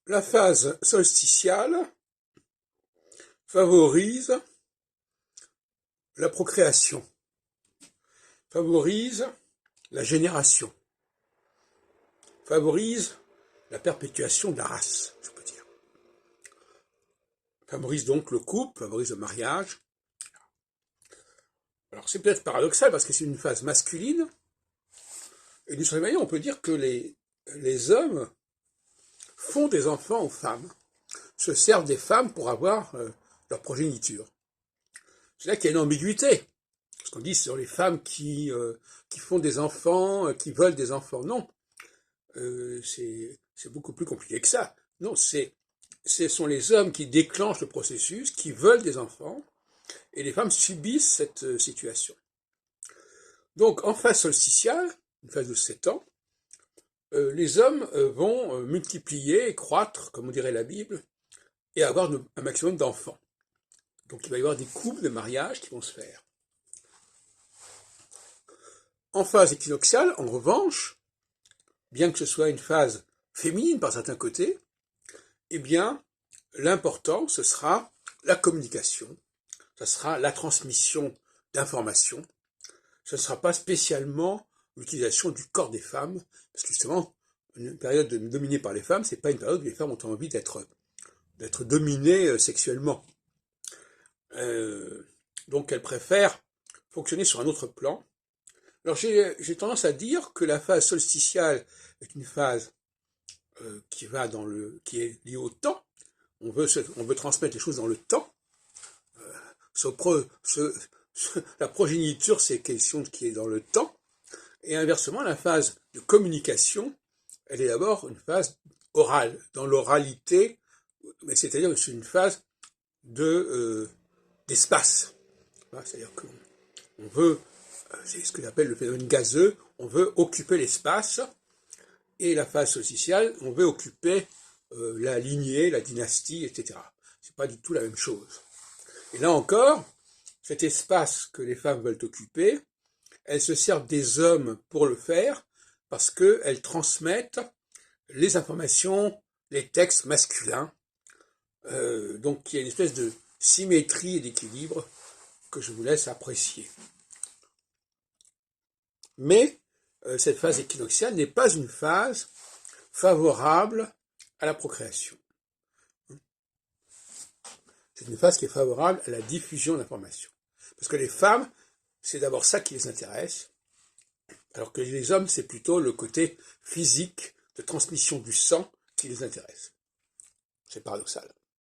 La phase solsticiale favorise la procréation, favorise la génération, favorise la perpétuation de la race, je peux dire. Favorise donc le couple, favorise le mariage. Alors c'est peut-être paradoxal parce que c'est une phase masculine, et d'une certaine manière on peut dire que les hommes font des enfants aux femmes, se servent des femmes pour avoir leur progéniture. C'est là qu'il y a une ambiguïté. Parce qu'on dit sur les femmes qui font des enfants, qui veulent des enfants. Non, c'est beaucoup plus compliqué que ça. Non, ce sont les hommes qui déclenchent le processus, qui veulent des enfants, et les femmes subissent cette situation. Donc, en phase solsticiale, une phase de 7 ans, les hommes vont multiplier, croître, comme on dirait la Bible, et avoir un maximum d'enfants. Donc il va y avoir des couples de mariage qui vont se faire. En phase équinoxiale, en revanche, bien que ce soit une phase féminine par certains côtés, eh bien, l'important, ce sera la communication, ce sera la transmission d'informations, ce ne sera pas spécialement l'utilisation du corps des femmes, parce que justement, une période dominée par les femmes, c'est pas une période où les femmes ont envie d'être dominées sexuellement. Donc elles préfèrent fonctionner sur un autre plan. Alors j'ai tendance à dire que la phase solsticiale est une phase qui est liée au temps. On veut transmettre les choses dans le temps. La progéniture, c'est quelque chose qui est dans le temps. Et inversement, la phase de communication, elle est d'abord une phase orale, dans l'oralité, mais c'est-à-dire que c'est une phase d'espace. C'est-à-dire qu'on veut, c'est ce que j'appelle le phénomène gazeux, on veut occuper l'espace, et la phase solsticiale, on veut occuper la lignée, la dynastie, etc. C'est pas du tout la même chose. Et là encore, cet espace que les femmes veulent occuper, elles se servent des hommes pour le faire, parce qu'elles transmettent les informations, les textes masculins. Donc il y a une espèce de symétrie et d'équilibre que je vous laisse apprécier. Mais cette phase équinoxiale n'est pas une phase favorable à la procréation. C'est une phase qui est favorable à la diffusion d'informations. Parce que les femmes, c'est d'abord ça qui les intéresse, alors que les hommes, c'est plutôt le côté physique de transmission du sang qui les intéresse. C'est paradoxal.